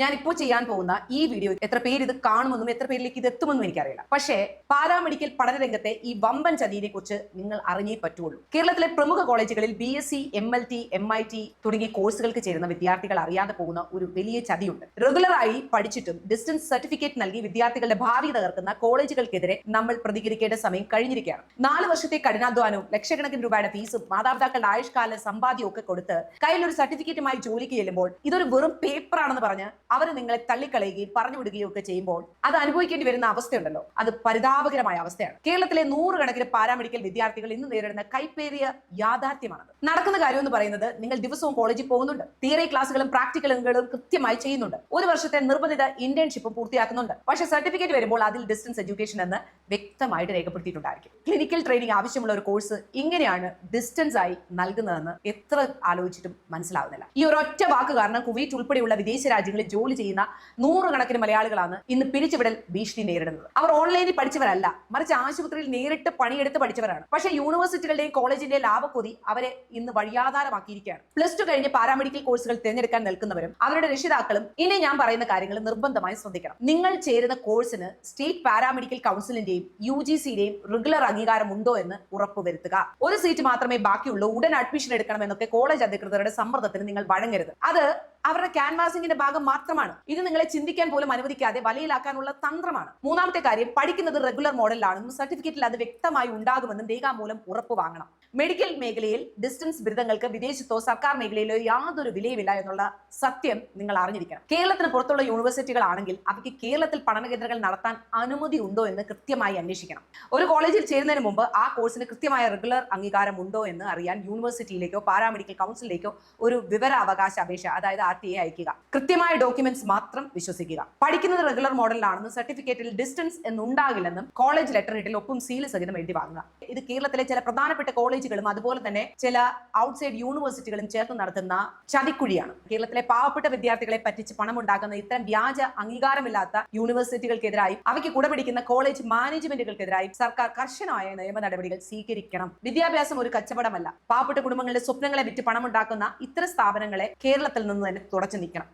ഞാനിപ്പോൾ ചെയ്യാൻ പോകുന്ന ഈ വീഡിയോ എത്ര പേര് ഇത് കാണുമെന്നും എത്ര പേരിലേക്ക് ഇത് എത്തുമെന്നും എനിക്കറിയില്ല. പക്ഷേ പാരാമെഡിക്കൽ പഠനരംഗത്തെ ഈ വമ്പൻ ചതിയെ കുറിച്ച് നിങ്ങൾ അറിഞ്ഞേ പറ്റുള്ളൂ. കേരളത്തിലെ പ്രമുഖ കോളേജുകളിൽ BSc, MLT, MIT തുടങ്ങിയ കോഴ്സുകൾക്ക് ചേരുന്ന വിദ്യാർത്ഥികൾ അറിയാതെ പോകുന്ന ഒരു വലിയ ചതിയുണ്ട്. റെഗുലറായി പഠിച്ചിട്ടും ഡിസ്റ്റൻസ് സർട്ടിഫിക്കറ്റ് നൽകി വിദ്യാർത്ഥികളുടെ ഭാവി തകർക്കുന്ന കോളേജുകൾക്കെതിരെ നമ്മൾ പ്രതികരിക്കേണ്ട സമയം കഴിഞ്ഞിരിക്കുകയാണ്. 4 വർഷത്തെ കഠിനാധ്വാനവും ലക്ഷക്കണക്കിന് രൂപയുടെ ഫീസും മാതാപിതാക്കളുടെ ആയുഷ്കാല സമ്പാദ്യവും ഒക്കെ കൊടുത്ത് കയ്യിലൊരു സർട്ടിഫിക്കറ്റുമായി ജോലിക്ക് ചെല്ലുമ്പോൾ ഇതൊരു വെറും പേപ്പറാണെന്ന് പറഞ്ഞ് അവർ നിങ്ങളെ തള്ളിക്കളയുകയും പറഞ്ഞു വിടുകയും ഒക്കെ ചെയ്യുമ്പോൾ അത് അനുഭവിക്കേണ്ടി വരുന്ന അവസ്ഥയുണ്ടല്ലോ, അത് പരിതാപകരമായ അവസ്ഥയാണ്. കേരളത്തിലെ 100 കണക്കിന് പാരാമെഡിക്കൽ വിദ്യാർത്ഥികൾ ഇന്ന് നേരിടുന്ന കൈപ്പേറിയ യാഥാർത്ഥ്യമാണത്. നടക്കുന്ന കാര്യം എന്ന് പറയുന്നത്, നിങ്ങൾ ദിവസവും കോളേജിൽ പോകുന്നുണ്ട്, തിയറി ക്ലാസ്സുകളും പ്രാക്ടിക്കലുകളും കൃത്യമായി ചെയ്യുന്നുണ്ട്, 1 വർഷത്തെ നിർബന്ധിത ഇന്റേൺഷിപ്പും പൂർത്തിയാക്കുന്നുണ്ട്. പക്ഷേ സർട്ടിഫിക്കറ്റ് വരുമ്പോൾ അതിൽ ഡിസ്റ്റൻസ് എഡ്യൂക്കേഷൻ എന്ന് വ്യക്തമായിട്ട് രേഖപ്പെടുത്തിയിട്ടുണ്ടായിരിക്കും. ക്ലിനിക്കൽ ട്രെയിനിങ് ആവശ്യമുള്ള ഒരു കോഴ്സ് ഇങ്ങനെയാണ് ഡിസ്റ്റൻസ് ആയി നൽകുന്നതെന്ന് എത്ര ആലോചിച്ചിട്ടും മനസ്സിലാവുന്നില്ല. ഈ ഒരൊറ്റ വാക്ക് കാരണം കുവൈറ്റ് ഉൾപ്പെടെയുള്ള വിദേശ രാജ്യങ്ങളിൽ ജോലി ചെയ്യുന്ന 100 കണക്കിന് മലയാളികളാണ് ഇന്ന് പിരിച്ചുവിടൽ ഭീഷണി നേരിടുന്നത്. അവർ ഓൺലൈനിൽ പഠിച്ചവരല്ല, മറിച്ച് ആശുപത്രിയിൽ നേരിട്ട് പണിയെടുത്ത് പഠിച്ചവരാണ്. പക്ഷേ യൂണിവേഴ്സിറ്റികളുടെയും കോളേജിന്റെയും ലാഭക്കൊതി അവരെ ഇന്ന് വഴിയാധാരമാക്കിയിരിക്കുകയാണ്. +2 കഴിഞ്ഞ് പാരാമെഡിക്കൽ കോഴ്സുകൾ തിരഞ്ഞെടുക്കാൻ നിൽക്കുന്നവരും അവരുടെ രക്ഷിതാക്കളും ഇനി ഞാൻ പറയുന്ന കാര്യങ്ങൾ നിർബന്ധമായി ശ്രദ്ധിക്കണം. നിങ്ങൾ ചേരുന്ന കോഴ്സിന് സ്റ്റേറ്റ് പാരാമെഡിക്കൽ കൗൺസിലിന്റെയും UGCയുടെയും റെഗുലർ അംഗീകാരം ഉണ്ടോ എന്ന് ഉറപ്പുവരുത്തുക. ഒരു സീറ്റ് മാത്രമേ ബാക്കിയുള്ളൂ, ഉടൻ അഡ്മിഷൻ എടുക്കണമെന്നൊക്കെ കോളേജ് അധികൃതരുടെ സമ്മർദ്ദത്തിന് നിങ്ങൾ വഴങ്ങരുത്. അത് അവരുടെ ക്യാൻവാസിംഗിന്റെ ഭാഗം മാത്രമാണ്. ഇത് നിങ്ങളെ ചിന്തിക്കാൻ പോലും അനുവദിക്കാതെ വലയിലാക്കാനുള്ള തന്ത്രമാണ്. 3ാമത്തെ കാര്യം, പഠിക്കുന്നത് റെഗുലർ മോഡലിലാണെന്നും സർട്ടിഫിക്കറ്റിൽ അത് വ്യക്തമായി ഉണ്ടാകുമെന്നും രേഖാമൂലം ഉറപ്പ് വാങ്ങണം. മെഡിക്കൽ മേഖലയിൽ ഡിസ്റ്റൻസ് ബിരുദങ്ങൾക്ക് വിദേശത്തോ സർക്കാർ മേഖലയിലോ യാതൊരു വിലയുമില്ല എന്നുള്ള സത്യം നിങ്ങൾ അറിഞ്ഞിരിക്കണം. കേരളത്തിന് പുറത്തുള്ള യൂണിവേഴ്സിറ്റികളാണെങ്കിൽ അവയ്ക്ക് കേരളത്തിൽ പഠന കേന്ദ്രങ്ങൾ നടത്താൻ അനുമതി ഉണ്ടോ എന്ന് കൃത്യമായി അന്വേഷിക്കണം. ഒരു കോളേജിൽ ചേരുന്നതിന് മുമ്പ് ആ കോഴ്സിന് കൃത്യമായ റെഗുലർ അംഗീകാരം ഉണ്ടോ എന്ന് അറിയാൻ യൂണിവേഴ്സിറ്റിയിലേക്കോ പാരാമെഡിക്കൽ കൗൺസിലിലേക്കോ ഒരു വിവരാവകാശ അപേക്ഷ, അതായത് RTA അയക്കുക. കൃത്യമായ ഡോക്യുമെന്റ്സ് മാത്രം വിശ്വസിക്കുക. പഠിക്കുന്നത് റെഗുലർ മോഡലിലാണെന്നും സർട്ടിഫിക്കറ്റിൽ ഡിസ്റ്റൻസ് എന്നുണ്ടാകില്ലെന്നും കോളേജ് ലെറ്റർ ഹെഡിൽ ഒപ്പും സീൽ സഹിതം എഴുതി വാങ്ങുക. ഇത് കേരളത്തിലെ ചില പ്രധാനപ്പെട്ട കോളേജുകളും അതുപോലെ തന്നെ ചില ഔട്ട്സൈഡ് യൂണിവേഴ്സിറ്റികളും ചേർത്ത് നടത്തുന്ന ചതിക്കുഴിയാണ്. കേരളത്തിലെ പാവപ്പെട്ട വിദ്യാർത്ഥികളെ പറ്റിച്ച് പണമുണ്ടാക്കുന്ന ഇത്തരം വ്യാജ അംഗീകാരമില്ലാത്ത യൂണിവേഴ്സിറ്റികൾക്കെതിരായി അവയ്ക്ക് കുടപിടിക്കുന്ന കോളേജ് മാനേജ്മെന്റുകൾക്കെതിരായി സർക്കാർ കർശനമായ നിയമ നടപടികൾ സ്വീകരിക്കണം. വിദ്യാഭ്യാസം ഒരു കച്ചവടമല്ല. പാവപ്പെട്ട കുടുംബങ്ങളുടെ സ്വപ്നങ്ങളെ വിറ്റ് പണമുണ്ടാക്കുന്ന ഇത്തരം സ്ഥാപനങ്ങളെ കേരളത്തിൽ നിന്ന് തന്നെ തുടച്ചു നീക്കണം.